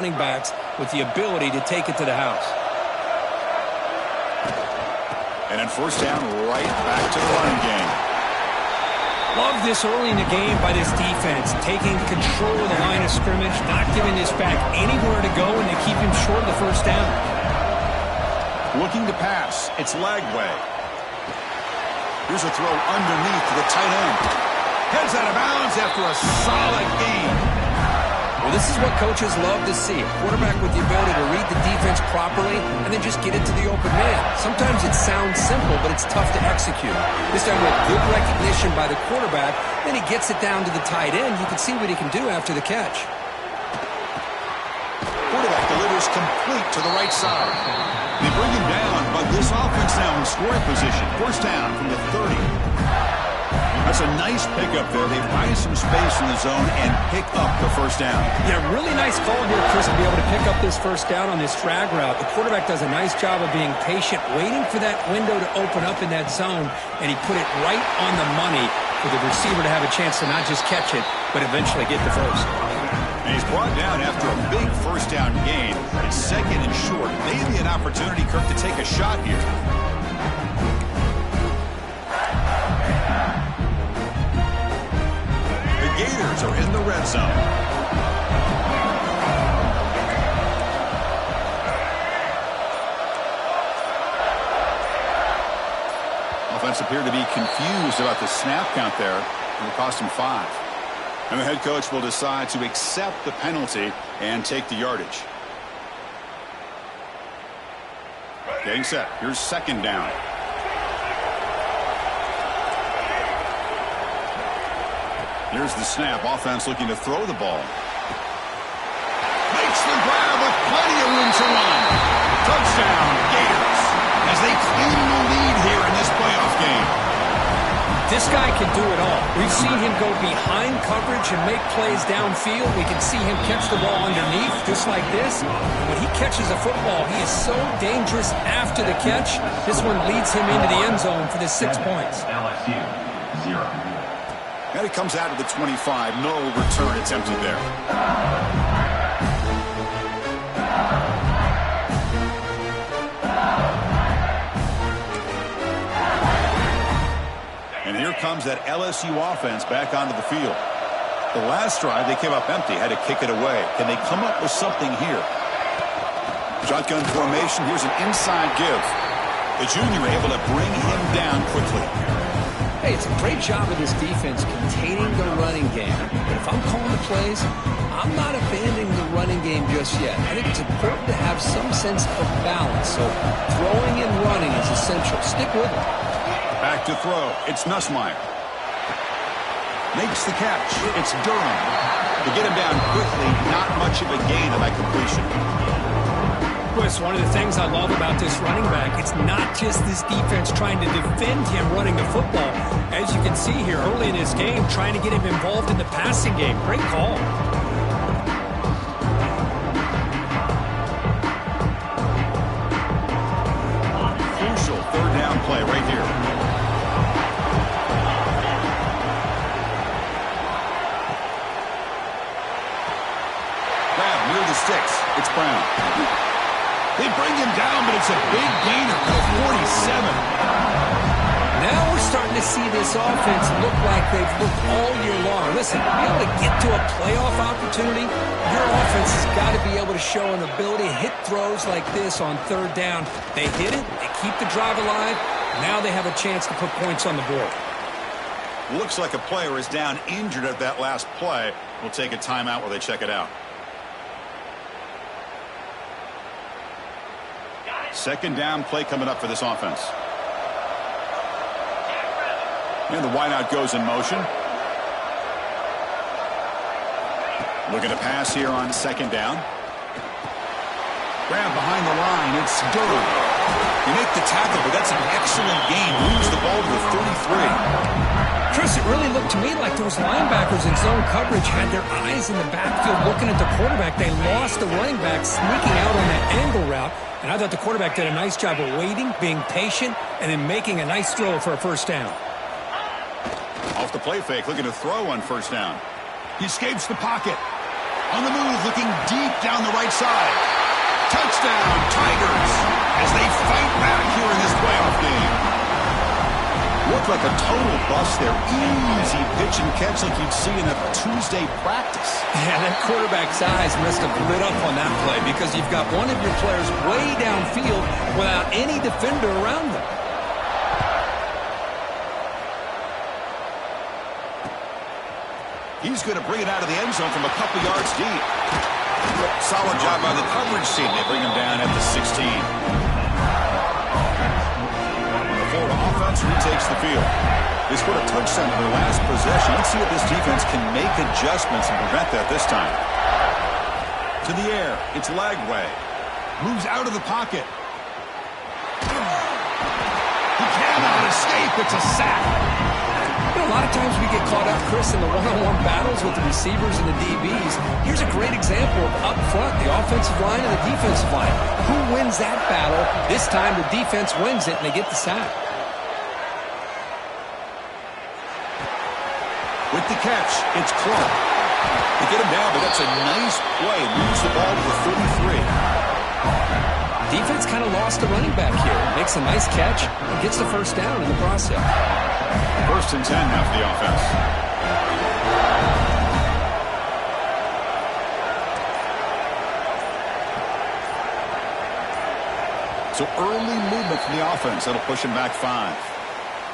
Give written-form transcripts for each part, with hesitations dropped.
running backs with the ability to take it to the house. And then first down, right back to the running game. Love this early in the game by this defense, taking control of the line of scrimmage, not giving this back anywhere to go, and they keep him short of the first down. Looking to pass. It's Lagway. Here's a throw underneath to the tight end. Heads out of bounds after a solid gain. Well, this is what coaches love to see. A quarterback with the ability to read the defense properly and then just get it to the open man. Sometimes it sounds simple, but it's tough to execute. This time with good recognition by the quarterback, then he gets it down to the tight end. You can see what he can do after the catch. Quarterback delivers complete to the right side. They bring him down, but this offense now in scoring position. First down from the 30. That's a nice pickup there. They find some space in the zone and pick up the first down. Yeah, really nice call here, Chris, to be able to pick up this first down on this drag route. The quarterback does a nice job of being patient, waiting for that window to open up in that zone, and he put it right on the money for the receiver to have a chance to not just catch it, but eventually get the first. And he's brought down after a big first down gain. It's second and short. Maybe an opportunity, Kirk, to take a shot here. Gators are in the red zone. Offense appeared to be confused about the snap count there. It will cost him 5. And the head coach will decide to accept the penalty and take the yardage. Getting set. Here's second down. Here's the snap. Offense looking to throw the ball. Makes the grab with plenty of room to run. Touchdown, Gators, as they claim the lead here in this playoff game. This guy can do it all. We've seen him go behind coverage and make plays downfield. We can see him catch the ball underneath, just like this. When he catches a football, he is so dangerous after the catch. This one leads him into the end zone for the 6 points. LSU, 0. And it comes out of the 25. No return attempted there. And here comes that LSU offense back onto the field. The last drive, they came up empty, had to kick it away. Can they come up with something here? Shotgun formation. Here's an inside give. The junior able to bring him down quickly. Hey, it's a great job of this defense containing the running game. But if I'm calling the plays, I'm not abandoning the running game just yet. I think it's important to have some sense of balance. So throwing and running is essential. Stick with it. Back to throw. It's Nussmeier. Makes the catch. It's Durham. To get him down quickly, not much of a gain on that completion. Chris, one of the things I love about this running back, it's not just this defense trying to defend him running the football. As you can see here early in this game, trying to get him involved in the passing game. Great call. Crucial third down play right here. Grab near the sticks. It's Brown. They bring him down, but it's a big gainer to 47. Now we're starting to see this offense look like they've looked all year long. Listen, to be able to get to a playoff opportunity, your offense has got to be able to show an ability to hit throws like this on third down. They hit it, they keep the drive alive, now they have a chance to put points on the board. Looks like a player is down injured at that last play. We'll take a timeout while they check it out. Second down play coming up for this offense. And the wideout goes in motion. Looking to pass here on second down. Grab behind the line. It's Durham. You make the tackle, but that's an excellent gain. Moves the ball to the 33. Chris, it really looked to me like those linebackers in zone coverage had their eyes in the backfield looking at the quarterback. They lost the running back sneaking out on that angle route. And I thought the quarterback did a nice job of waiting, being patient, and then making a nice throw for a first down. Off the play fake, looking to throw on first down. He escapes the pocket. On the move, looking deep down the right side. Touchdown, Tigers, as they fight back here in this playoff game. Looked like a total bust there. Easy pitch and catch like you'd see in a Tuesday practice. Yeah, that quarterback's eyes must have lit up on that play because you've got one of your players way downfield without any defender around them. He's going to bring it out of the end zone from a couple yards deep. Solid job by the coverage team. They bring him down at the 16. The Florida offense retakes the field. They scored a touchdown in their last possession. Let's see if this defense can make adjustments and prevent that this time. To the air. It's Lagway. Moves out of the pocket. He cannot escape. It's a sack. You know, a lot of times we get caught up, Chris, in the one-on-one battles with the receivers and the DBs. Here's a great example of up front, the offensive line and the defensive line. Who wins that battle? This time the defense wins it, and they get the sack. With the catch, it's Clark. They get him down, but that's a nice play. Moves the ball to the 33. Defense kind of lost the running back here. Makes a nice catch and gets the first down in the process. 1st and 10 now for the offense. So early movement from the offense. That'll push him back 5.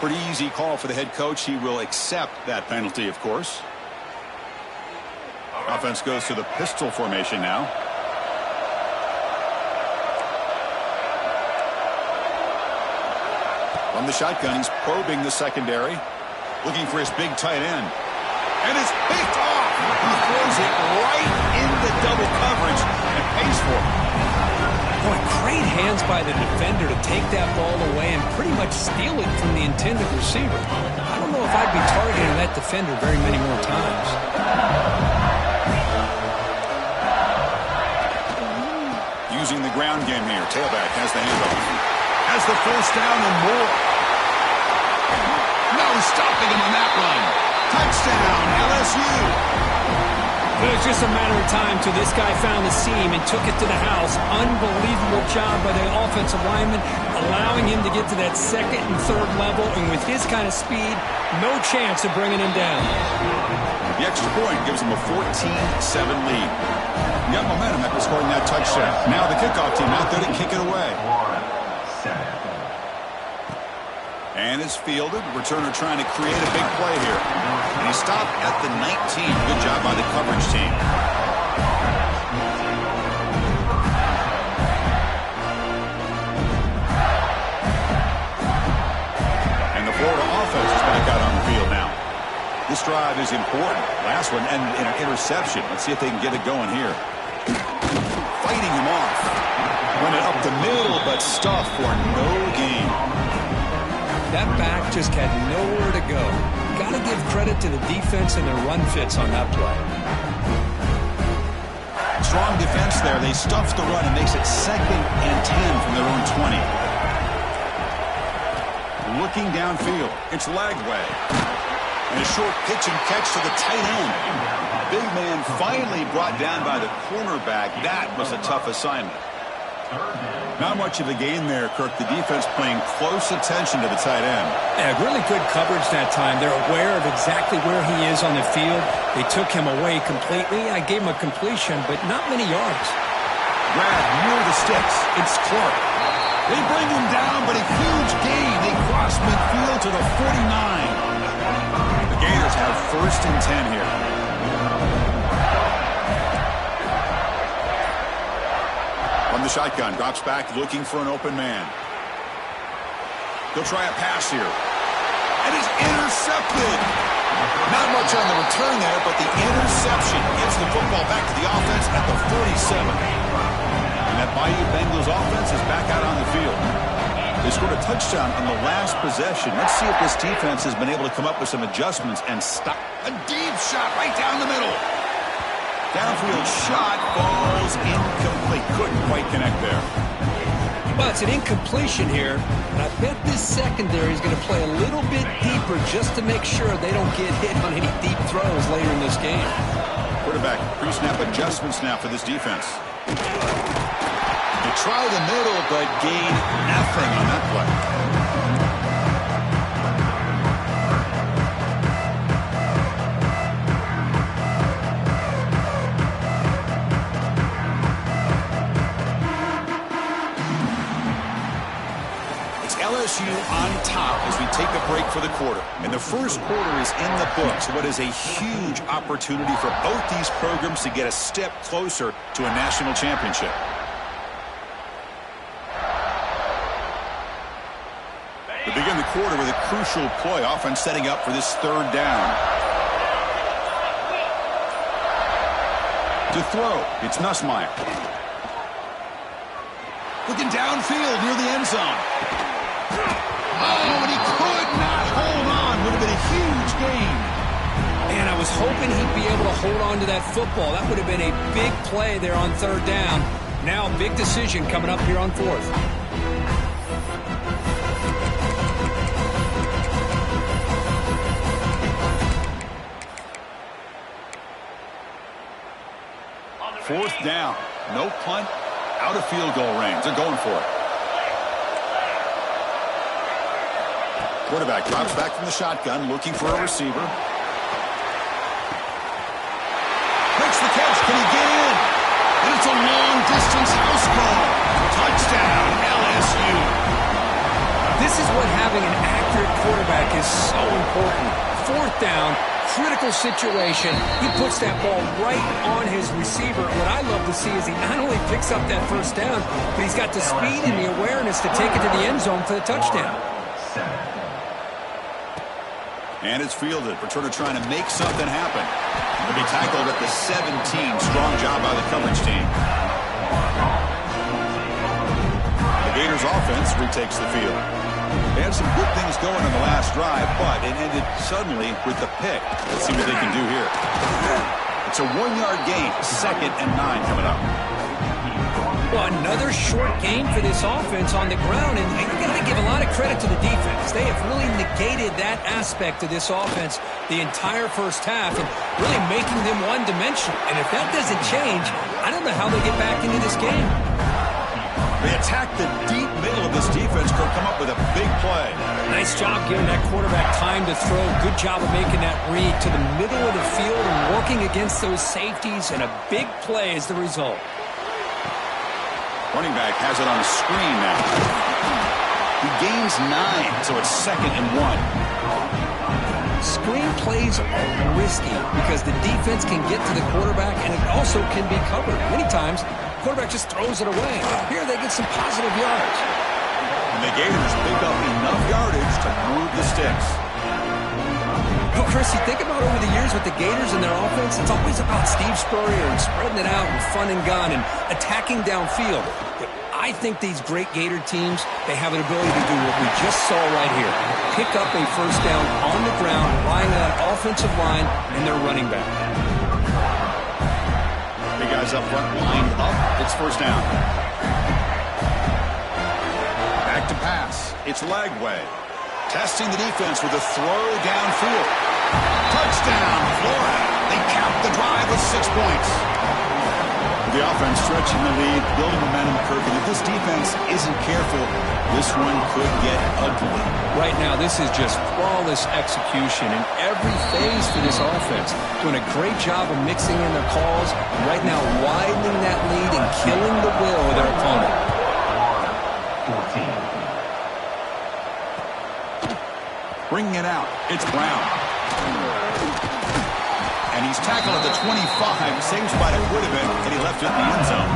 Pretty easy call for the head coach. He will accept that penalty, of course. Offense goes to the pistol formation now. From the shotgun, he's probing the secondary. Looking for his big tight end. And it's picked off. He throws it right into double coverage and pays for it. Boy, great hands by the defender to take that ball away and pretty much steal it from the intended receiver. I don't know if I'd be targeting that defender very many more times. Using the ground game here. Tailback has the handoff. Has the first down and more. No stopping him on that run. Touchdown, LSU. It was just a matter of time till this guy found the seam and took it to the house. Unbelievable job by the offensive lineman, allowing him to get to that 2nd and 3rd level, and with his kind of speed, no chance of bringing him down. The extra point gives him a 14-7 lead. Got momentum after scoring that touchdown. Now the kickoff team out there to kick it away. And it's fielded. Returner trying to create a big play here. And he stopped at the 19. Good job by the coverage team. And the Florida offense is back out on the field now. This drive is important. Last one ended in an interception. Let's see if they can get it going here. Fighting him off. Running up the middle, but stuffed for no gain. That back just had nowhere to go. Got to give credit to the defense and their run fits on that play. Strong defense there. They stuff the run and makes it 2nd and 10 from their own 20. Looking downfield. It's Lagway. And a short pitch and catch to the tight end. Big man finally brought down by the cornerback. That was a tough assignment. Not much of a gain there, Kirk. The defense paying close attention to the tight end. Yeah, really good coverage that time. They're aware of exactly where he is on the field. They took him away completely. I gave him a completion, but not many yards. Grab near the sticks. It's Clark. They bring him down, but a huge gain. They cross midfield to the 49. The Gators have 1st and 10 here. From the shotgun, drops back, looking for an open man. He'll try a pass here. And it's intercepted. Not much on the return there, but the interception gives the football back to the offense at the 47. And that Bayou Bengals offense is back out on the field. They scored a touchdown on the last possession. Let's see if this defense has been able to come up with some adjustments and stop. A deep shot right down the middle. Downfield shot falls incomplete. Couldn't quite connect there. Well, it's an incompletion here, and I bet this secondary is going to play a little bit deeper just to make sure they don't get hit on any deep throws later in this game. Quarterback pre-snap adjustments now for this defense. They try the middle, but gain nothing on that play. LSU on top as we take a break for the quarter. And the first quarter is in the books. What is a huge opportunity for both these programs to get a step closer to a national championship. We begin the quarter with a crucial play. Offense setting up for this third down. To throw, it's Nussmeier. Looking downfield near the end zone. Oh, and he could not hold on. Would have been a huge gain. Man, I was hoping he'd be able to hold on to that football. That would have been a big play there on third down. Now a big decision coming up here on fourth. Fourth down. No punt. Out of field goal range. They're going for it. Quarterback drops back from the shotgun, looking for a receiver. Makes the catch. Can he get in? And it's a long-distance house call. Touchdown, LSU. This is what having an accurate quarterback is so important. Fourth down, critical situation. He puts that ball right on his receiver. What I love to see is he not only picks up that first down, but he's got the speed and the awareness to take it to the end zone for the touchdown. And it's fielded. Returner trying to make something happen. He'll be tackled at the 17. Strong job by the coverage team. The Gators offense retakes the field. They had some good things going in the last drive, but it ended suddenly with the pick. Let's see what they can do here. It's a 1-yard gain. 2nd and 9 coming up. Well, another short game for this offense on the ground, and you got to give a lot of credit to the defense. They have really negated that aspect of this offense the entire first half and really making them one-dimensional. And if that doesn't change, I don't know how they get back into this game. They attack the deep middle of this defense, come up with a big play. Nice job giving that quarterback time to throw. Good job of making that read to the middle of the field and working against those safeties, and a big play is the result. Running back has it on a screen now. He gains 9, so it's 2nd and 1. Screen plays are risky because the defense can get to the quarterback, and it also can be covered. Many times, the quarterback just throws it away. Here they get some positive yards. And the Gators pick up enough yardage to move the sticks. Well, Chris, you think about over the years with the Gators and their offense, it's always about Steve Spurrier and spreading it out and fun and gun and attacking downfield. But I think these great Gator teams, they have an ability to do what we just saw right here. Pick up a first down on the ground, relying on that offensive line and their running back. Big guys up front, lined up. It's first down. Back to pass. It's Lagway. Testing the defense with a throw downfield. Touchdown, Florida. They cap the drive with 6 points. The offense stretching the lead, building momentum, Kirk. And if this defense isn't careful, this one could get ugly. Right now, this is just flawless execution in every phase for this offense. Doing a great job of mixing in their calls. And right now, widening that lead and killing the will of their opponent. 14. Bringing it out, it's Brown. And he's tackled at the 25. Same spot it would have been, and he left it in the end zone.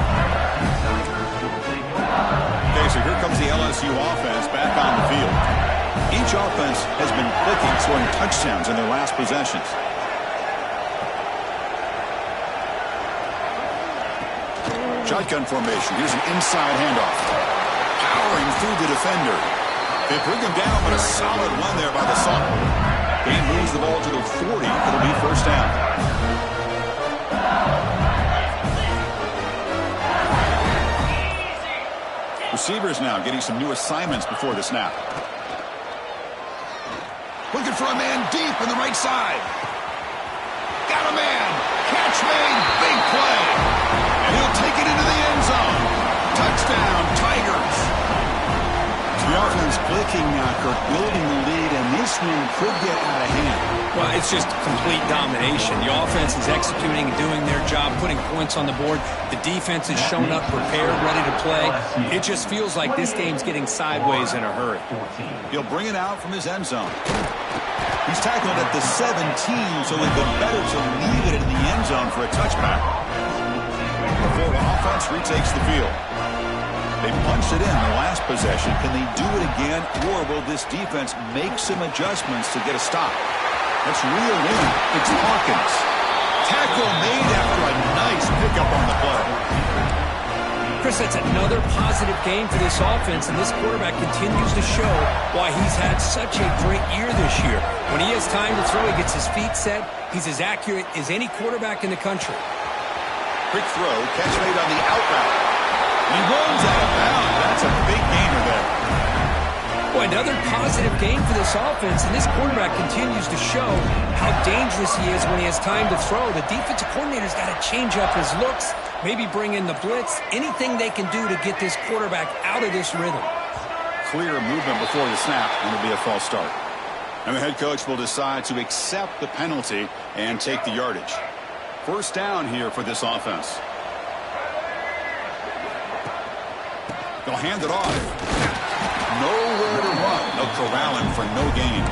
Okay, so here comes the LSU offense back on the field. Each offense has been clicking, scoring touchdowns in their last possessions. Shotgun formation. Here's an inside handoff. Powering through the defender. They bring him down, but a solid run there by the Sophomore. He moves the ball to the 40. It'll be first down. Receivers now getting some new assignments before the snap. Looking for a man deep on the right side. Got a man. Catch catch made. Big play. And he'll take it into the end zone. Touchdown, Tigers. The offense clicking now, Kirk, building the lead, and this one could get out of hand. Well, it's just complete domination. The offense is executing and doing their job, putting points on the board. The defense is showing up, prepared, ready to play. It just feels like this game's getting sideways in a hurry. He'll bring it out from his end zone. He's tackled at the 17, so it would be better to leave it in the end zone for a touchback. The Florida offense retakes the field. They punched it in the last possession. Can they do it again, or will this defense make some adjustments to get a stop? That's real in. It's Hawkins. Tackle made after a nice pickup on the play. Chris, that's another positive game for this offense, and this quarterback continues to show why he's had such a great year this year. When he has time to throw, he gets his feet set. He's as accurate as any quarterback in the country. Quick throw, catch made on the out route. He runs out of bounds. That's a big gainer there. Boy, another positive game for this offense, and this quarterback continues to show how dangerous he is when he has time to throw. The defensive coordinator's got to change up his looks, maybe bring in the blitz, anything they can do to get this quarterback out of this rhythm. Clear movement before the snap, and it'll be a false start. And the head coach will decide to accept the penalty and take the yardage. First down here for this offense. They'll hand it off. Nowhere to run. No corralling for no gain.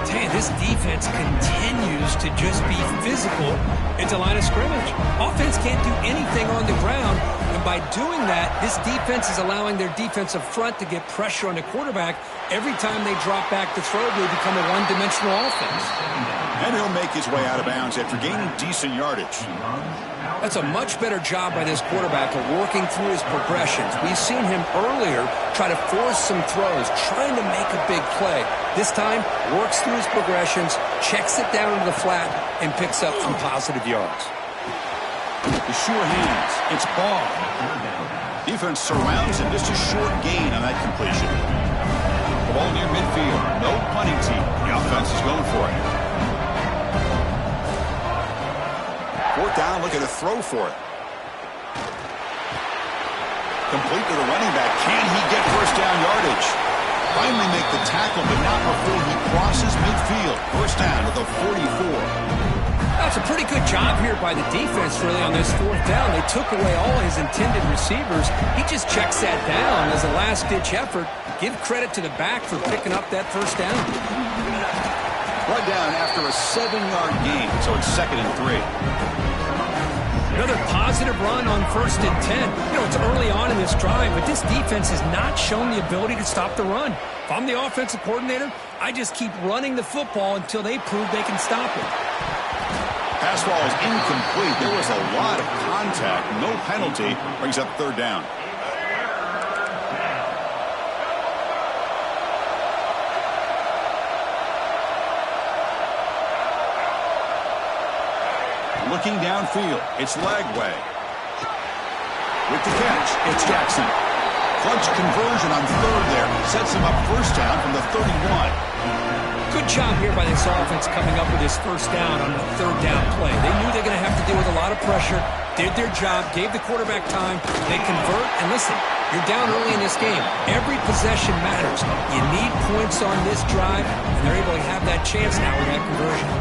Tell you, this defense continues to just be physical at the line of scrimmage. Offense can't do anything on the ground, and by doing that, this defense is allowing their defensive front to get pressure on the quarterback. Every time they drop back to throw, they become a one-dimensional offense. And he'll make his way out of bounds after gaining decent yardage. That's a much better job by this quarterback of working through his progressions. We've seen him earlier try to force some throws, trying to make a big play. This time, works through his progressions, checks it down into the flat, and picks up some positive yards. The sure hands. It's ball. Defense surrounds him. Just a short gain on that completion. The ball near midfield. No punting team. The offense is going for it. Fourth down, looking to throw for it. Complete to the running back. Can he get first down yardage? Finally make the tackle, but not before he crosses midfield. First down to the 44. That's a pretty good job here by the defense, really, on this fourth down. They took away all his intended receivers. He just checks that down as a last-ditch effort. Give credit to the back for picking up that first down. Run down after a 7-yard gain, so it's 2nd and 3. Another positive run on 1st and 10. You know, it's early on in this drive, but this defense has not shown the ability to stop the run. If I'm the offensive coordinator, I just keep running the football until they prove they can stop it. Pass ball is incomplete. There was a lot of contact. No penalty. Brings up 3rd down. Looking downfield, it's Lagway. With the catch, it's Jackson. Clutch conversion on 3rd there. Sets him up first down from the 31. Good job here by this offense coming up with his first down on the 3rd down play. They knew they're going to have to deal with a lot of pressure, did their job, gave the quarterback time. They convert, and listen, you're down early in this game. Every possession matters. You need points on this drive, and they're able to have that chance now with that conversion.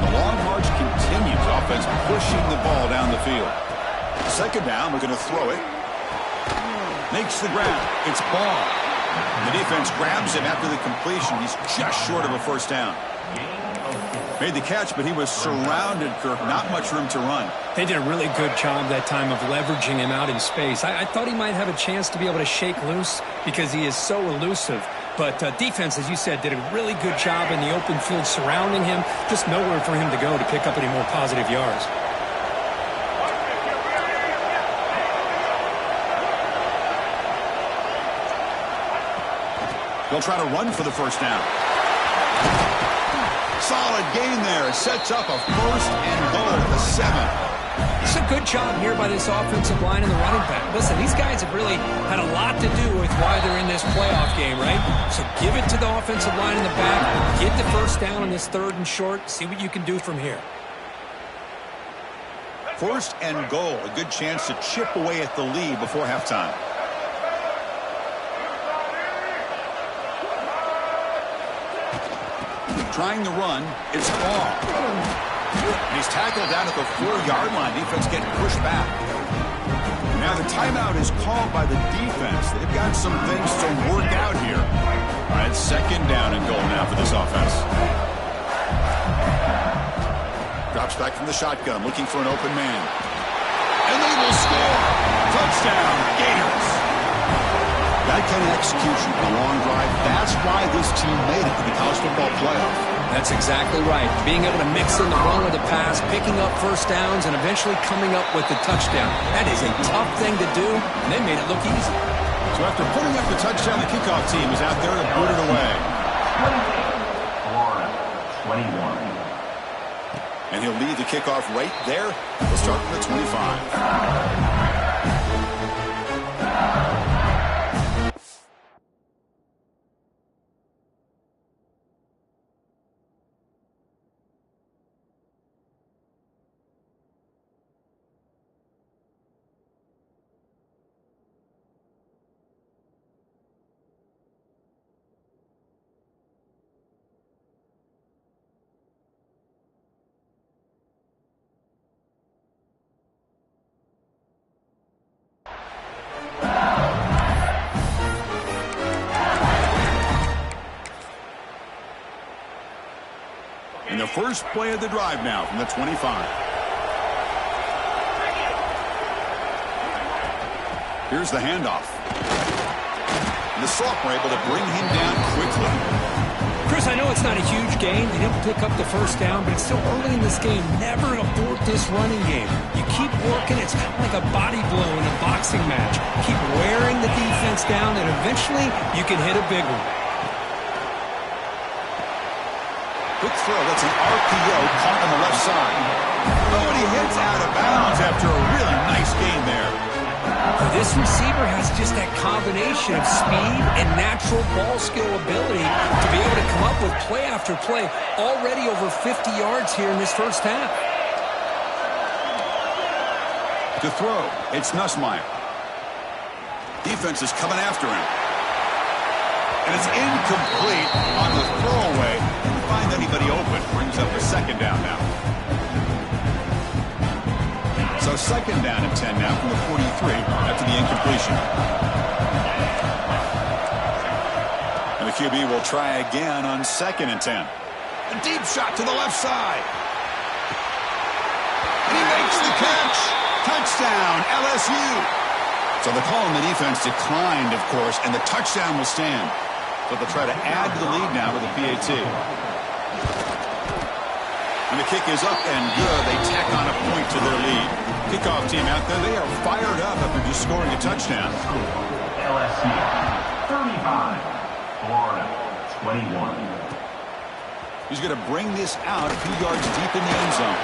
The long march continues. Offense pushing the ball down the field. 2nd down, we're going to throw it. Makes the ground. It's ball. The defense grabs him after the completion. He's just short of a first down. Made the catch, but he was surrounded, Kirk. Not much room to run. They did a really good job that time of leveraging him out in space. I thought he might have a chance to be able to shake loose because he is so elusive. But defense, as you said, did a really good job in the open field surrounding him. Just nowhere for him to go to pick up any more positive yards. They'll try to run for the first down. Solid gain there. Sets up a 1st and goal at the 7. It's a good job here by this offensive line and the running back. Listen, these guys have really had a lot to do with why they're in this playoff game, right? So give it to the offensive line in the back. Get the first down on this 3rd and short. See what you can do from here. First and goal. A good chance to chip away at the lead before halftime. Trying to run. It's Ball. And he's tackled down at the 4-yard line. Defense getting pushed back. Now the timeout is called by the defense. They've got some things to work out here. All right, second down and goal now for this offense. Drops back from the shotgun, looking for an open man. And they will score. Touchdown, Gators. That kind of execution, a long drive, that's why this team made it to the college football playoff. That's exactly right. Being able to mix in the run with the pass, picking up first downs, and eventually coming up with the touchdown. That is a tough thing to do, and they made it look easy. So after putting up the touchdown, the kickoff team is out there to boot it away. Florida, 21. And he'll lead the kickoff right there. We'll start from the 25. And the first play of the drive now from the 25. Here's the handoff. And the sophomore able to bring him down quickly. Chris, I know it's not a huge gain. They didn't pick up the first down, but it's still early in this game. Never abort this running game. You keep working. It's kind of like a body blow in a boxing match. Keep wearing the defense down, and eventually you can hit a big one. Quick throw. That's an RPO caught on the left side. Oh, and he hits out of bounds after a really nice gain there. This receiver has just that combination of speed and natural ball skill ability to be able to come up with play after play. Already over 50 yards here in this first half. To throw, it's Nussmeier. Defense is coming after him. And it's incomplete on the throwaway. Didn't find anybody open. Brings up a second down now. So second down and 10 now from the 43 after the incompletion. And the QB will try again on second and 10. A deep shot to the left side. And he makes the catch. Touchdown, LSU. So the call on the defense declined, of course, and the touchdown will stand. So they'll try to add to the lead now with a PAT. And the kick is up and good. They tack on a point to their lead. Kickoff team out there, they are fired up after just scoring a touchdown. LSU, 35. Florida, 21. He's going to bring this out a few yards deep in the end zone.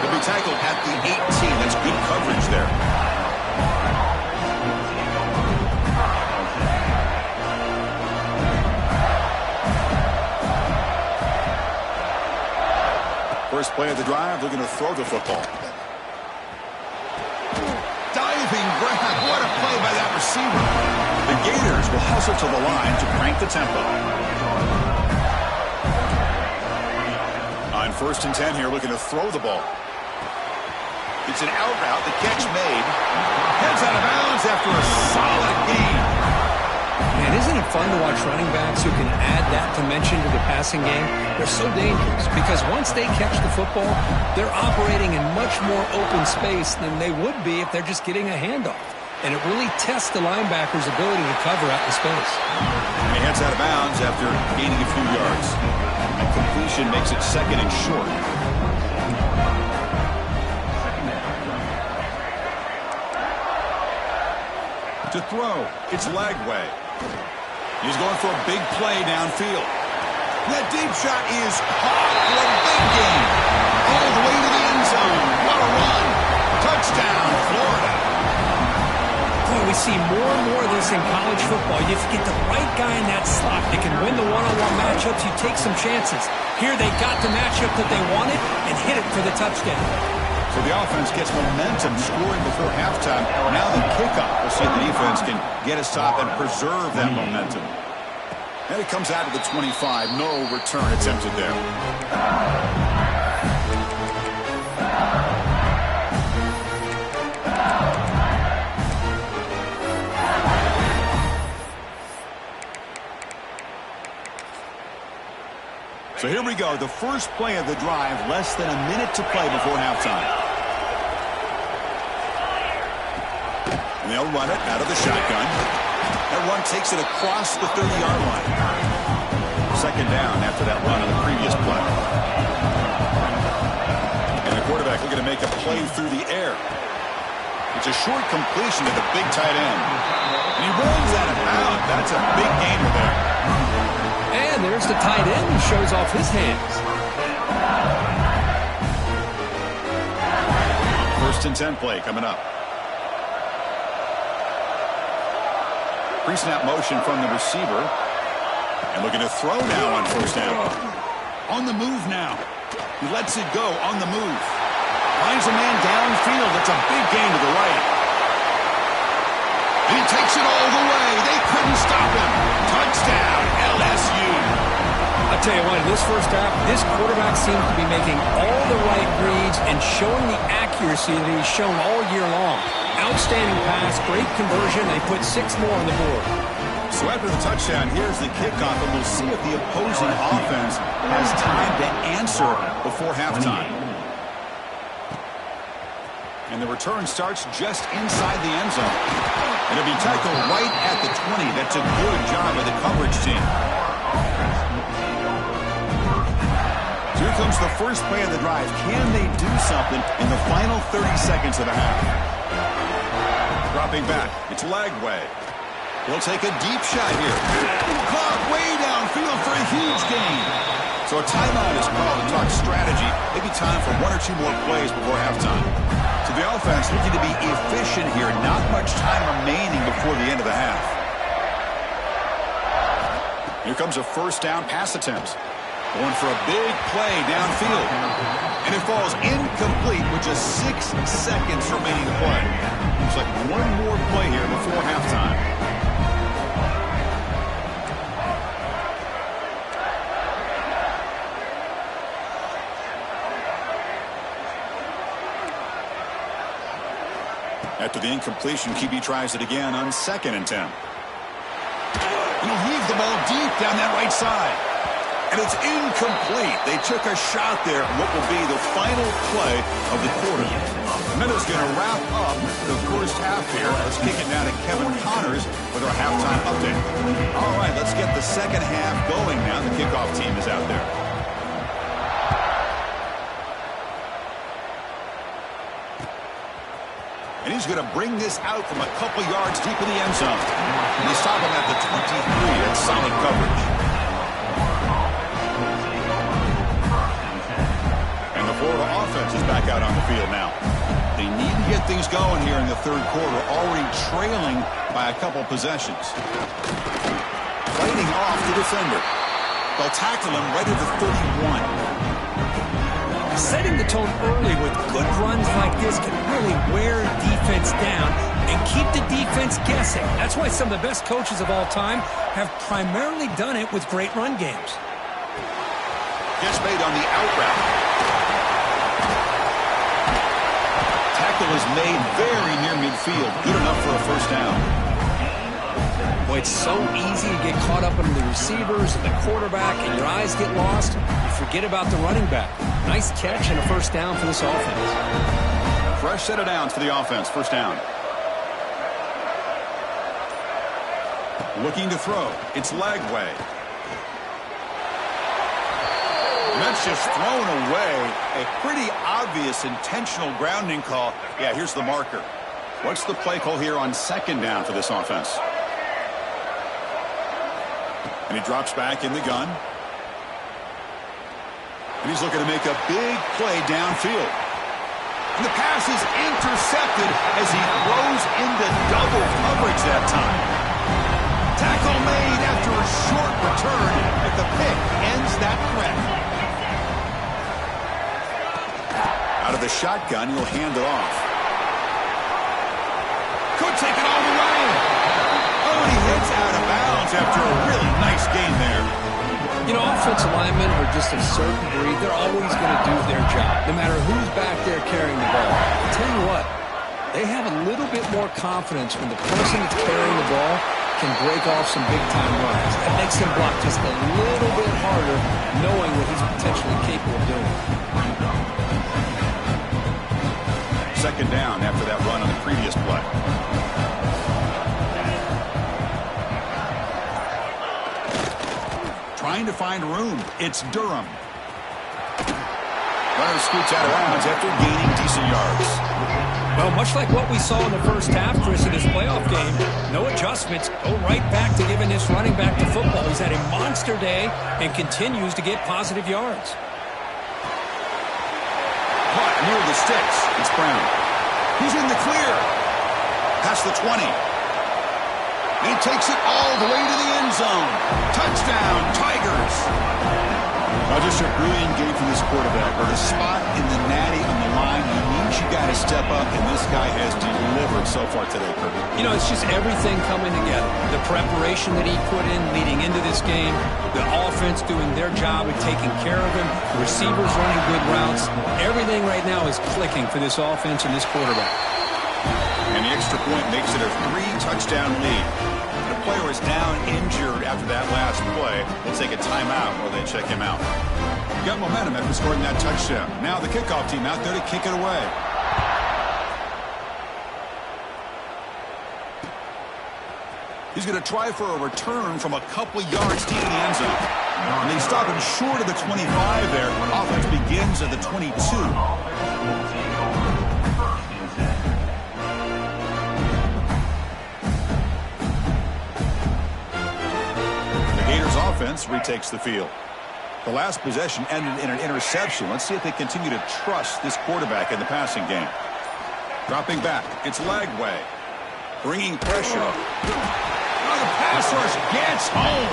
He'll be tackled at the 18. That's good coverage there. First play of the drive, looking to throw the football. Diving grab. What a play by that receiver. The Gators will hustle to the line to crank the tempo. On first and 10 here, looking to throw the ball. It's an out route. The catch made. Heads out of bounds after a solid gain. Man, isn't it fun to watch running backs who can add that dimension to the passing game? They're so dangerous because once they catch the football, they're operating in much more open space than they would be if they're just getting a handoff. And it really tests the linebacker's ability to cover out the space. And he heads out of bounds after gaining a few yards. And completion makes it second and short. To throw, it's Lagway. He's going for a big play downfield. That deep shot is caught for a big gain. All the way to the end zone. What a run. Touchdown, Florida. Boy, we see more and more of this in college football. You get the right guy in that slot. They can win the one-on-one matchups. You take some chances. Here they got the matchup that they wanted and hit it for the touchdown. So the offense gets momentum scoring before halftime. Now the kickoff. We'll see if the defense can get a stop and preserve that momentum. And it comes out of the 25. No return attempted there. So here we go, the first play of the drive, less than a minute to play before halftime. And they'll run it out of the shotgun. That run takes it across the 30-yard line. Second down after that run on the previous play. And the quarterback looking to make a play through the air. It's a short completion to the big tight end. And he runs out of bounds. That's a big gainer there. And there's the tight end who shows off his hands. First and 10 play coming up. Pre-snap motion from the receiver. And looking to throw now on first down. On the move now. He lets it go on the move. Finds a man downfield. It's a big gain to the right. And he takes it all the way. They couldn't stop him. Touchdown, LSU. I'll tell you what, in this first half, this quarterback seems to be making all the right reads and showing the accuracy that he's shown all year long. Outstanding pass, great conversion. They put 6 more on the board. So after the touchdown, here's the kickoff, and we'll see if the opposing offense has time to answer before halftime. And the return starts just inside the end zone. And it'll be tackled right at the 20. That's a good job by the coverage team. So here comes the first play of the drive. Can they do something in the final 30 seconds of the half? Dropping back. It's Lagway. He'll take a deep shot here. Caught way downfield for a huge gain. So a timeout is called to talk strategy. Maybe time for 1 or 2 more plays before halftime. So the offense looking to be efficient here. Not much time remaining before the end of the half. Here comes a first down pass attempt. Going for a big play downfield. And it falls incomplete with just 6 seconds remaining to play. Looks like one more play here before halftime. After the incompletion, QB tries it again on 2nd and 10. He'll heave the ball deep down that right side. And it's incomplete. They took a shot there on what will be the final play of the quarter. Minnows going to wrap up the first half here. Let's kick it down to Kevin Connors with our halftime update. All right, let's get the second half going now. The kickoff team is out there. And he's going to bring this out from a couple yards deep in the end zone. And they stop him at the 23. That's solid coverage. And the Florida offense is back out on the field now. They need to get things going here in the third quarter, already trailing by a couple possessions. Fighting off the defender. They'll tackle him right at the 31. Setting the tone early with good runs like this can really wear defense down and keep the defense guessing. That's why some of the best coaches of all time have primarily done it with great run games. Gets made on the out route. Tackle is made very near midfield. Good enough for a first down. Boy, it's so easy to get caught up in the receivers and the quarterback, and your eyes get lost. You forget about the running back. Nice catch and a first down for this offense. Fresh set of downs for the offense. First down. Looking to throw. It's Lagway. And that's just thrown away. A pretty obvious intentional grounding call. Yeah, here's the marker. What's the play call here on 2nd down for this offense? And he drops back in the gun. And he's looking to make a big play downfield. And the pass is intercepted as he throws into double coverage that time. Tackle made after a short return, but the pick ends that threat. Out of the shotgun. He'll hand it off. Could take it all the way. Oh, he hits out of bounds after a really nice game there. You know, offensive linemen are just a certain breed. They're always going to do their job, no matter who's back there carrying the ball. I'll tell you what, they have a little bit more confidence when the person that's carrying the ball can break off some big-time runs. That makes him block just a little bit harder, knowing what he's potentially capable of doing. Second down after that run on the previous play. Trying to find room. It's Durham. Runner scoots out of bounds after gaining decent yards. Well, much like what we saw in the first half, Chris, in this playoff game, no adjustments. Go right back to giving this running back to football. He's had a monster day and continues to get positive yards. Caught near the sticks. It's Brown. He's in the clear. Past the 20. He takes it all the way to the end zone. Touchdown, Tigers. Just a brilliant game from this quarterback. But a spot in the natty on the line, he means you got to step up, and this guy has delivered so far today, Kirk. You know, it's just everything coming together. The preparation that he put in leading into this game, the offense doing their job of taking care of him, the receivers running good routes. Everything right now is clicking for this offense and this quarterback. And the extra point makes it a 3-touchdown lead. The player is down injured after that last play. We'll take a timeout while they check him out. Got momentum after scoring that touchdown. Now the kickoff team out there to kick it away. He's going to try for a return from a couple of yards deep in the end zone. And they stop him short of the 25 there. Offense begins at the 22. Offense retakes the field. The last possession ended in an interception. Let's see if they continue to trust this quarterback in the passing game. Dropping back. It's Lagway. Bringing pressure. Oh, the pass rush gets home.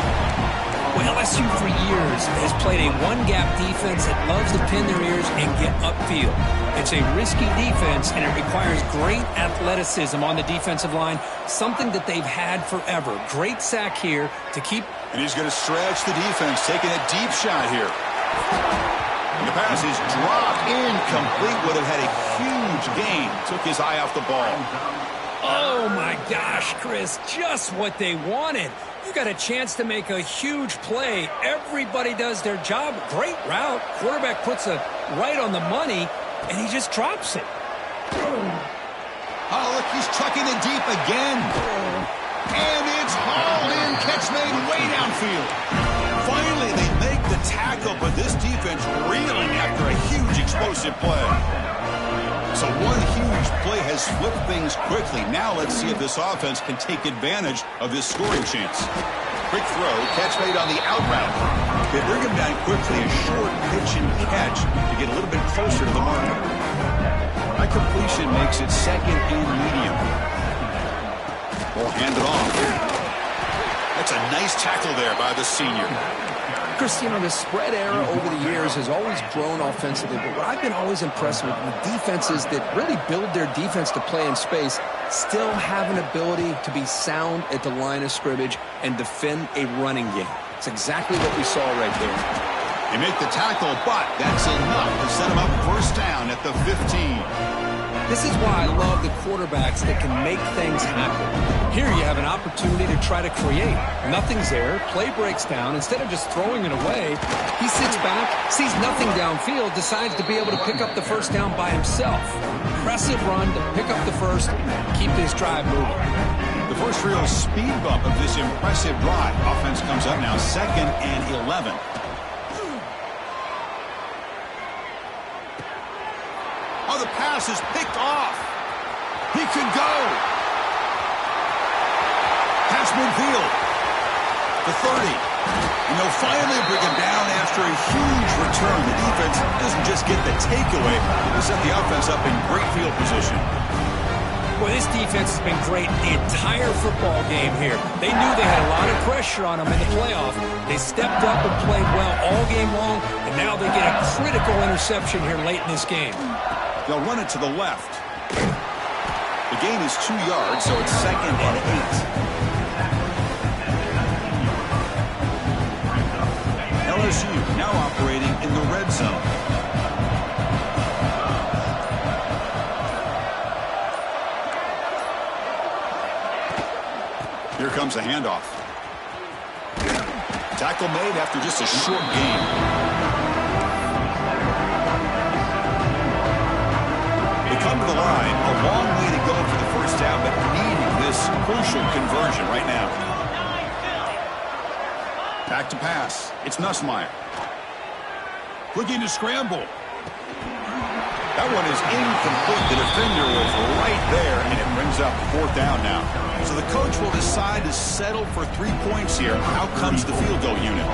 Well, LSU for years has played a one-gap defense that loves to pin their ears and get upfield. It's a risky defense, and it requires great athleticism on the defensive line, something that they've had forever. Great sack here to keep. And he's going to stretch the defense, taking a deep shot here. The pass is dropped incomplete. Would have had a huge gain. Took his eye off the ball. Oh, my gosh, Chris, just what they wanted. You got a chance to make a huge play. Everybody does their job. Great route. Quarterback puts it right on the money, and he just drops it. Oh, look, he's trucking it deep again. And it's hauled in. Catch made way downfield. Finally, they make the tackle, but this defense reeling after a huge explosive play. So one huge play has flipped things quickly. Now let's see if this offense can take advantage of this scoring chance. Quick throw, catch made on the out route. They bring him down quickly, a short pitch and catch to get a little bit closer to the marker. That completion makes it second and medium. We'll hand it off. That's a nice tackle there by the senior. Chris, you know, the spread era over the years has always grown offensively, but what I've been always impressed with defenses that really build their defense to play in space still have an ability to be sound at the line of scrimmage and defend a running game. It's exactly what we saw right there. They make the tackle, but that's enough to set him up first down at the 15. This is why I love the quarterbacks that can make things happen. Here you have an opportunity to try to create. Nothing's there. Play breaks down. Instead of just throwing it away, he sits back, sees nothing downfield, decides to be able to pick up the first down by himself. Impressive run to pick up the first, keep this drive moving. The first real speed bump of this impressive drive. Offense comes up now 2nd and 11. Oh, the pass is picked off. He can go. Pass midfield. The 30. And they'll finally bring him down after a huge return. The defense doesn't just get the takeaway. They set the offense up in great field position. Well, this defense has been great the entire football game here. They knew they had a lot of pressure on them in the playoff. They stepped up and played well all game long, and now they get a critical interception here late in this game. They'll run it to the left. The gain is 2 yards, so it's 2nd and 8. LSU now operating in the red zone. Here comes a handoff. Tackle made after just a short gain. They come to the line, a long way to go for the first down, but needing this crucial conversion right now. Back to pass. It's Nussmeier. Looking to scramble. That one is incomplete. The defender was right there, and it brings up 4th down now. So the coach will decide to settle for 3 points here. Out comes the field goal unit.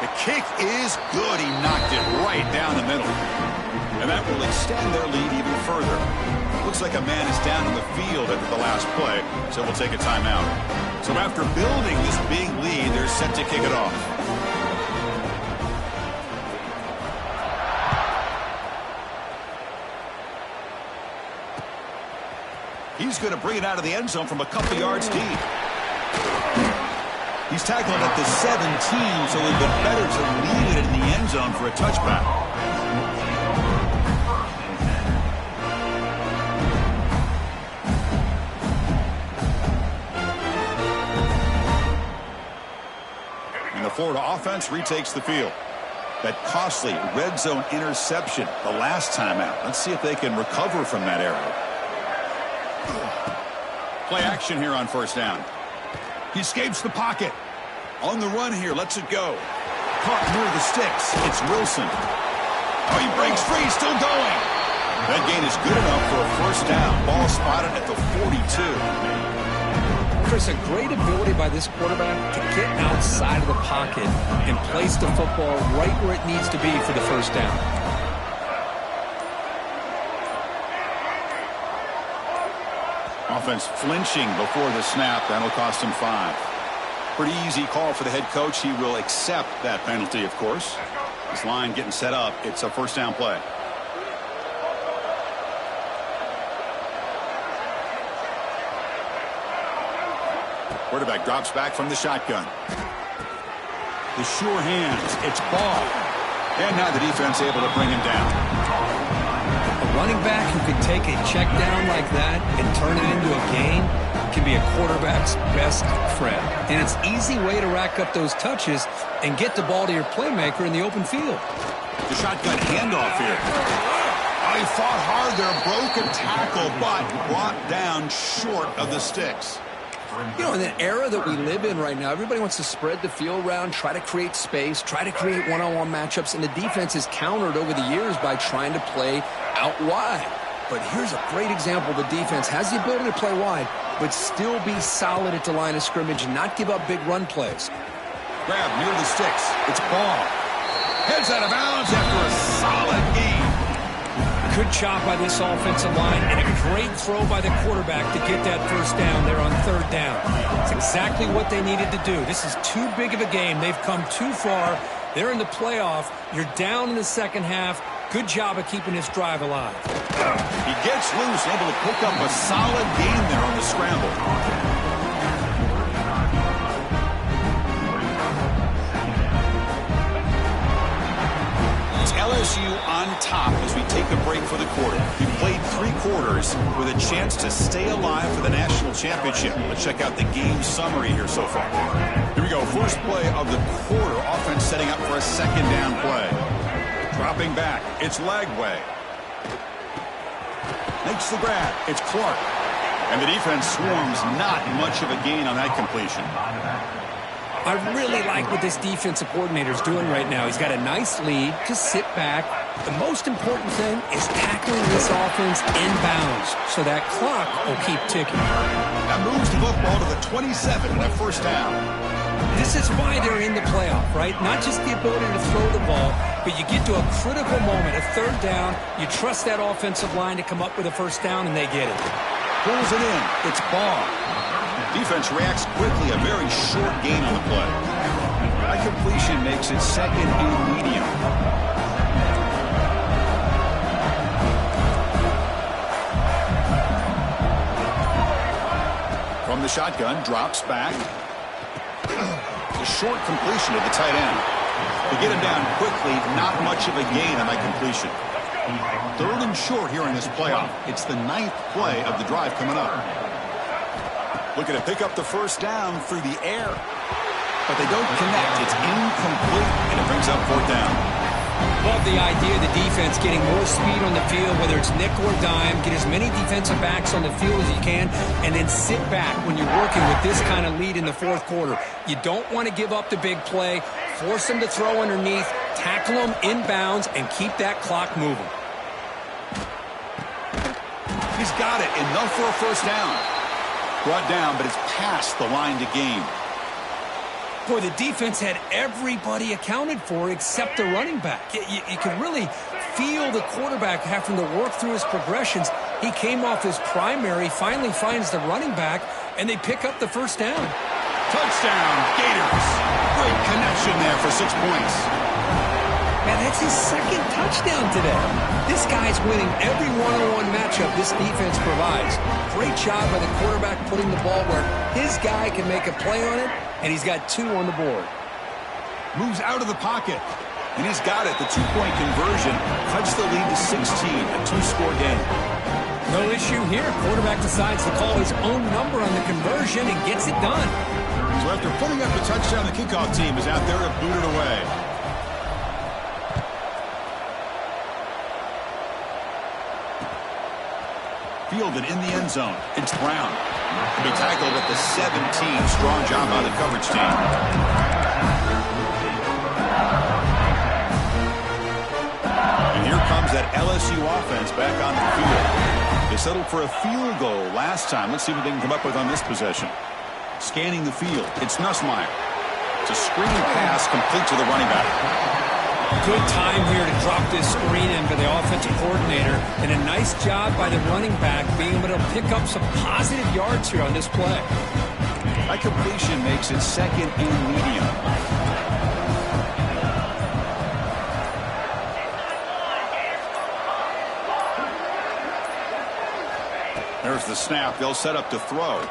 The kick is good. He knocked it right down the middle. And that will extend their lead even further. Looks like a man is down in the field at the last play, so we'll take a timeout. So after building this big lead, they're set to kick it off. He's going to bring it out of the end zone from a couple yards deep. He's tackled at the 17, so it would have been better to leave it in the end zone for a touchback. And the Florida offense retakes the field. That costly red zone interception the last time out. Let's see if they can recover from that error. Play action here on 1st down. He escapes the pocket. On the run here, lets it go. Caught near the sticks. It's Wilson. Oh, he breaks free, still going. That gain is good enough for a 1st down. Ball spotted at the 42. Chris, a great ability by this quarterback to get outside of the pocket and place the football right where it needs to be for the 1st down. Offense flinching before the snap. That'll cost him 5. Pretty easy call for the head coach. He will accept that penalty, of course. This line getting set up. It's a 1st down play. Quarterback drops back from the shotgun. The sure hands. It's Ball. And now the defense able to bring him down. Running back who can take a check down like that and turn it into a gain can be a quarterback's best friend. And it's an easy way to rack up those touches and get the ball to your playmaker in the open field. The shotgun handoff here. Oh, he fought hard there, broke a tackle, but brought down short of the sticks. You know, in the era that we live in right now, everybody wants to spread the field around, try to create space, try to create one-on-one matchups, and the defense is countered over the years by trying to play out wide. But here's a great example. The defense has the ability to play wide, but still be solid at the line of scrimmage and not give up big run plays. Grab near the sticks. It's Ball. Heads out of bounds after a solid gain. Good job by this offensive line and a great throw by the quarterback to get that 1st down there on 3rd down. It's exactly what they needed to do. This is too big of a game. They've come too far. They're in the playoff. You're down in the 2nd half. Good job of keeping this drive alive. He gets loose, able to pick up a solid gain there on the scramble. LSU on top as we take a break for the quarter. We played 3 quarters with a chance to stay alive for the national championship. Let's check out the game summary here so far. Here we go. First play of the quarter. Offense setting up for a 2nd down play. Dropping back. It's Lagway. Makes the grab. It's Clark. And the defense swarms. Not much of a gain on that completion. I really like what this defensive coordinator is doing right now. He's got a nice lead. Just sit back. The most important thing is tackling this offense inbounds so that clock will keep ticking. That moves the football to the 27 and a 1st down. This is why they're in the playoff, right? Not just the ability to throw the ball, but you get to a critical moment, a 3rd down. You trust that offensive line to come up with a 1st down, and they get it. Pulls it in. It's Ball. Defense reacts quickly. A very short gain on the play. That completion makes it 2nd and medium. the shotgun, drops back. A short completion to the tight end. To get him down quickly, not much of a gain on that completion. 3rd and short here in this playoff. It's the 9th play of the drive coming up. Looking to pick up the first down through the air. But they don't connect. It's incomplete, and it brings up 4th down. Love the idea of the defense getting more speed on the field, whether it's nickel or dime. Get as many defensive backs on the field as you can, and then sit back when you're working with this kind of lead in the 4th quarter. You don't want to give up the big play. Force them to throw underneath, tackle them inbounds, and keep that clock moving. He's got it. Enough for a first down. Brought down, but it's past the line to gain. Boy, the defense had everybody accounted for except the running back. You can really feel the quarterback having to work through his progressions. He came off his primary, finally finds the running back, and they pick up the first down. Touchdown, Gators. Great connection there for 6 points. Man, that's his 2nd touchdown today. This guy's winning every one-on-one matchup this defense provides. Great job by the quarterback putting the ball where his guy can make a play on it, and he's got 2 on the board. Moves out of the pocket, and he's got it. The 2-point conversion cuts the lead to 16, a 2-score game. No issue here. Quarterback decides to call his own number on the conversion and gets it done. So after putting up the touchdown, the kickoff team is out there to boot it away. Fielded in the end zone. It's Brown. To be tackled at the 17. Strong job by the coverage team. And here comes that LSU offense back on the field. They settled for a field goal last time. Let's see what they can come up with on this possession. Scanning the field. It's Nussmeier. It's a screen pass complete to the running back. Good time here to drop this screen in for the offensive coordinator, and a nice job by the running back being able to pick up some positive yards here on this play. That completion makes it 2nd and medium. There's the snap. They'll set up to throw.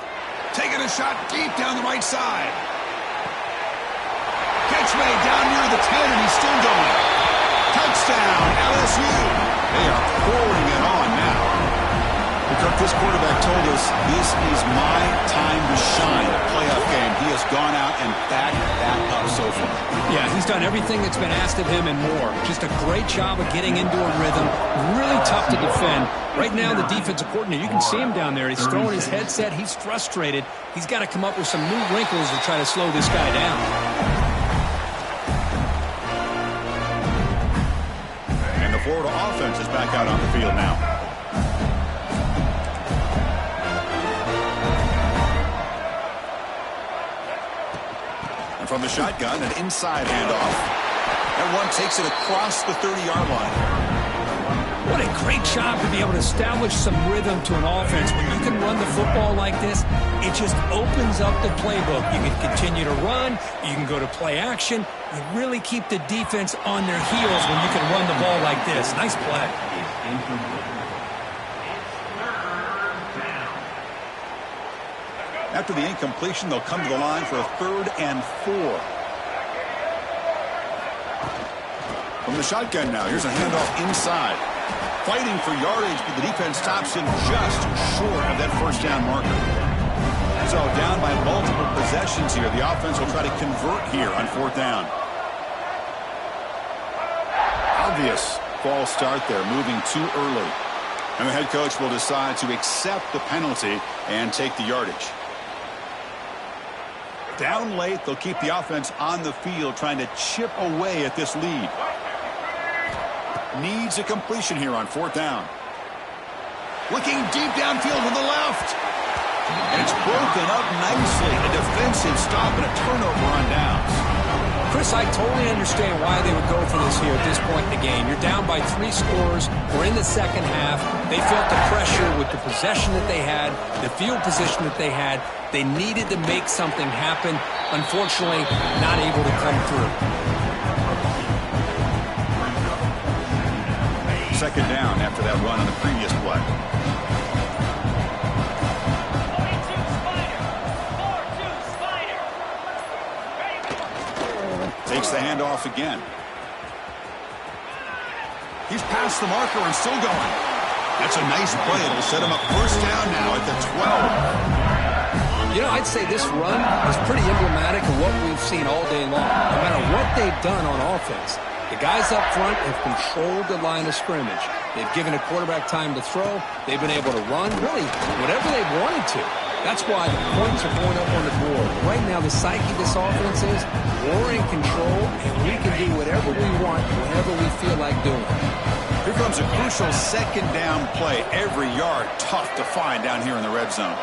Taking a shot deep down the right side. Catch made down near the 10, and he's still going. Touchdown, LSU. They are pouring it on now. Kirk, this quarterback told us this is my time to shine. A playoff game. He has gone out and backed that up so far. Yeah, he's done everything that's been asked of him and more. Just a great job of getting into a rhythm. Really tough to defend. Right now, the defensive coordinator, you can see him down there. He's throwing his headset. He's frustrated. He's got to come up with some new wrinkles to try to slow this guy down. Florida offense is back out on the field now. And from the shotgun, an inside handoff. That one takes it across the 30-yard line. What a great job to be able to establish some rhythm to an offense. When you can run the football like this, it just opens up the playbook. You can continue to run. You can go to play action. You really keep the defense on their heels when you can run the ball like this. Nice play. After the incompletion, they'll come to the line for a 3rd and 4. From the shotgun now, here's a handoff inside. Fighting for yardage, but the defense stops him just short of that first down marker. So down by multiple possessions here. The offense will try to convert here on 4th down. Obvious false start there, moving too early. And the head coach will decide to accept the penalty and take the yardage. Down late, they'll keep the offense on the field trying to chip away at this lead. Needs a completion here on 4th down. Looking deep downfield to the left. And it's broken up nicely. A defensive stop and a turnover on downs. Chris, I totally understand why they would go for this here at this point in the game. You're down by 3 scores. We're in the second half. They felt the pressure with the possession that they had, the field position that they had. They needed to make something happen. Unfortunately, not able to come through. Second down after that run on the previous play. takes the handoff again. He's past the marker and still going. That's a nice play. It'll set him up first down now at the 12. You know, I'd say this run is pretty emblematic of what we've seen all day long. No matter what they've done on offense, the guys up front have controlled the line of scrimmage. They've given a quarterback time to throw. They've been able to run, really, whatever they've wanted to. That's why the points are going up on the board. Right now, the psyche of this offense is we're in control, and we can do whatever we want, whenever we feel like doing. Here comes a crucial second down play. Every yard tough to find down here in the red zone.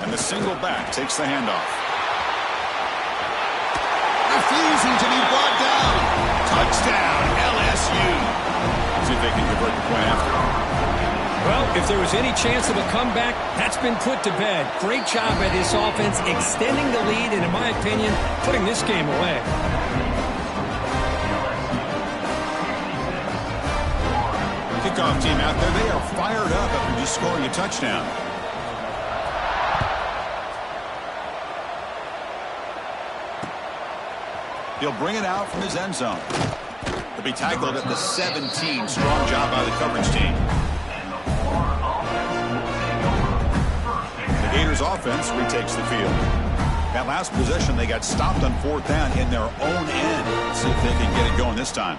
And the single back takes the handoff. Refusing to be brought down. Touchdown, LSU. See if they can convert the point after. Well, if there was any chance of a comeback, that's been put to bed. Great job by this offense extending the lead and, in my opinion, putting this game away. Kickoff team out there, they are fired up after just scoring a touchdown. He'll bring it out from his end zone. He'll be tackled at the 17. Strong job by the coverage team. The Gators offense retakes the field. That last possession, they got stopped on fourth down in their own end. Let's see if they can get it going this time.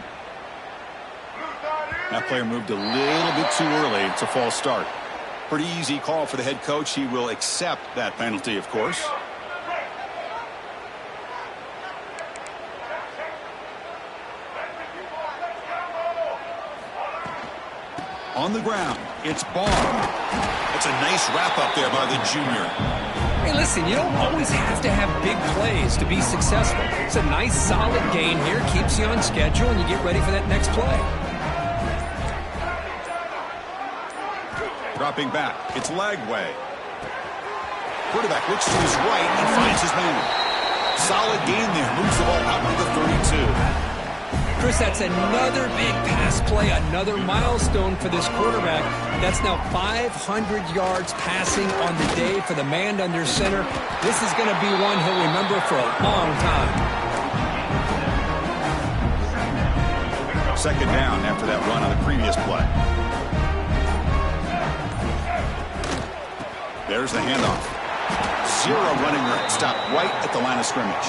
That player moved a little bit too early. It's a false start. Pretty easy call for the head coach. He will accept that penalty, of course. On the ground, it's Barr. It's a nice wrap up there by the junior. Hey, listen, you don't always have to have big plays to be successful. It's a nice, solid gain here. Keeps you on schedule, and you get ready for that next play. Dropping back, it's Lagway. Quarterback looks to his right and finds his man. Solid gain there, moves the ball out to the 32. Chris, that's another big pass play, another milestone for this quarterback. That's now 500 yards passing on the day for the man under center. This is going to be one he'll remember for a long time. Second down after that run on the previous play. There's the handoff. Zero running room. Stopped right at the line of scrimmage.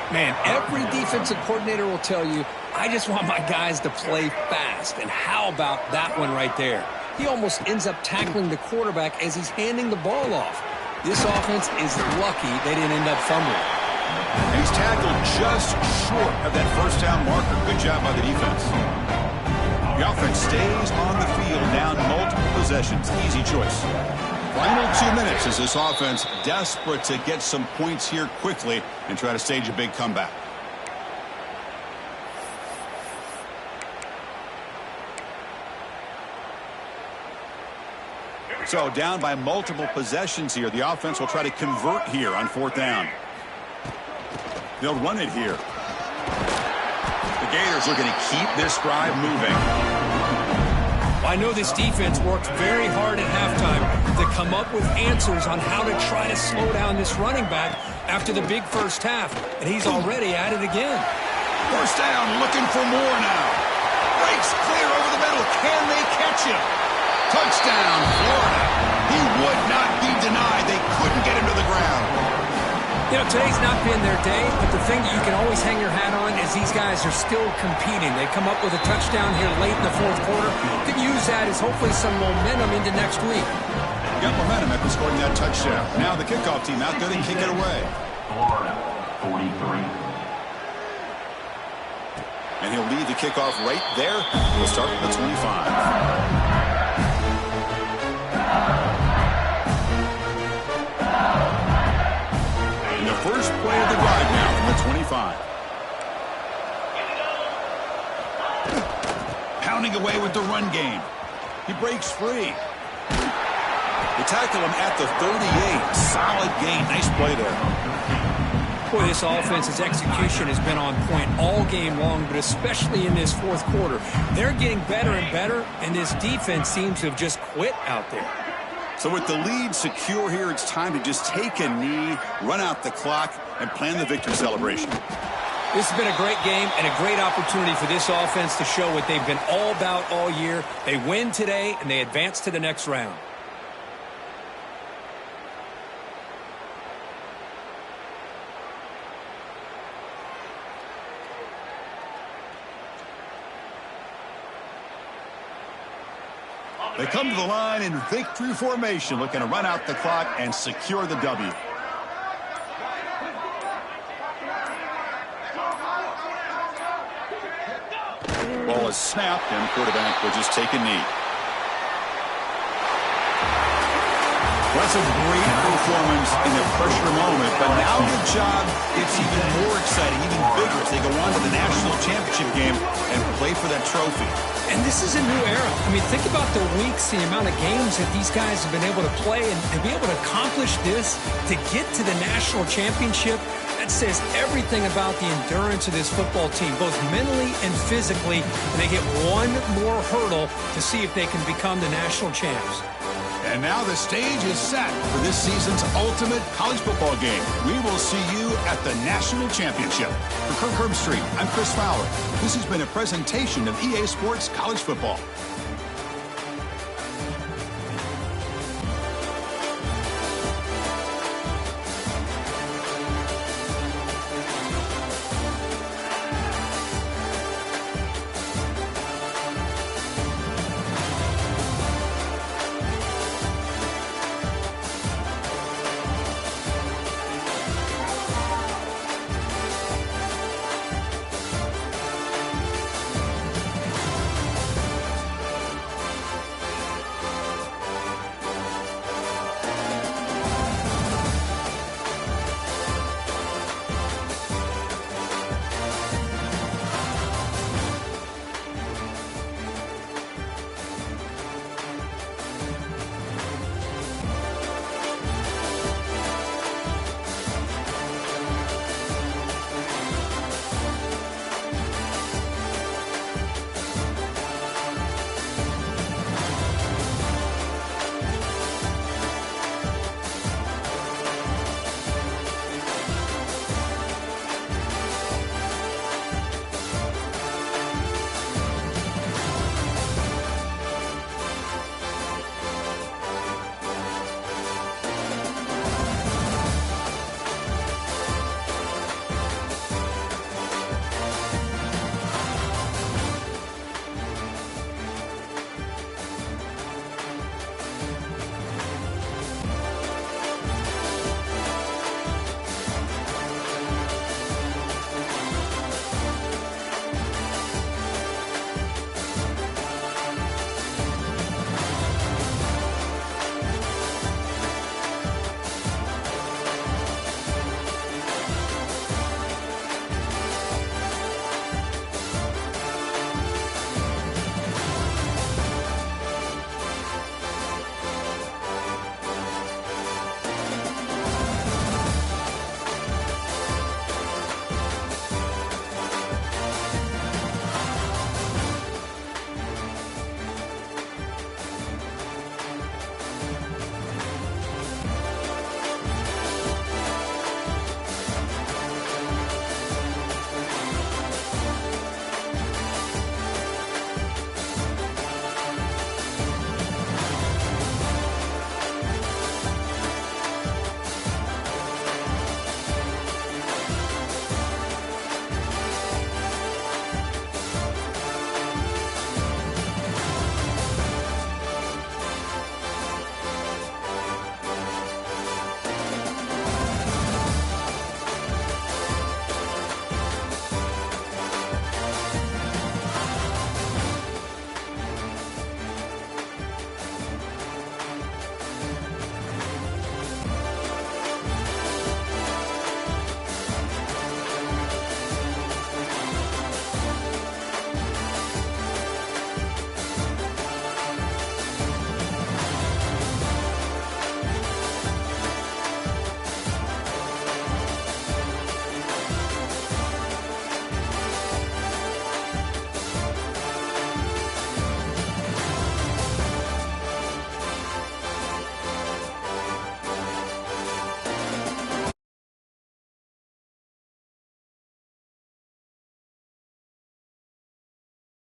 Man, every defensive coordinator will tell you, I just want my guys to play fast. And how about that one right there? He almost ends up tackling the quarterback as he's handing the ball off. This offense is lucky they didn't end up fumbling. And he's tackled just short of that first down marker. Good job by the defense. The offense stays on the field down multiple possessions. Easy choice. Final 2 minutes as this offense desperate to get some points here quickly and try to stage a big comeback. So down by multiple possessions here. The offense will try to convert here on fourth down. They'll run it here. The Gators looking to keep this drive moving. I know this defense worked very hard at halftime to come up with answers on how to try to slow down this running back after the big first half, and he's already at it again. First down, looking for more now. Breaks clear over the middle. Can they catch him? Touchdown, Florida. He would not be denied. They couldn't get him to the ground. You know, today's not been their day, but the thing that you can always hang your hat on is these guys are still competing. They come up with a touchdown here late in the fourth quarter. You can use that as hopefully some momentum into next week. Got momentum after scoring that touchdown. Now the kickoff team out there to kick it away. Florida, 43. And he'll lead the kickoff right there. We'll start with the 25. First play of the drive now from the 25. Pounding away with the run game. He breaks free. They tackle him at the 38. Solid gain. Nice play there. Boy, this offense's execution has been on point all game long, but especially in this fourth quarter. They're getting better and better, and this defense seems to have just quit out there. So with the lead secure here, it's time to just take a knee, run out the clock, and plan the victory celebration. This has been a great game and a great opportunity for this offense to show what they've been all about all year. They win today, and they advance to the next round. They come to the line in victory formation, looking to run out the clock and secure the W. Ball is snapped, and the quarterback will just take a knee. That's a great performance in a pressure moment, but now the job gets even more exciting, even bigger as they go on to the national championship game and play for that trophy. And this is a new era. I mean, think about the weeks, the amount of games that these guys have been able to play and be able to accomplish this, to get to the national championship. That says everything about the endurance of this football team, both mentally and physically. And they get one more hurdle to see if they can become the national champs. And now the stage is set for this season's ultimate college football game. We will see you at the national championship. For Kirk Herbstreit, I'm Chris Fowler. This has been a presentation of EA Sports College Football.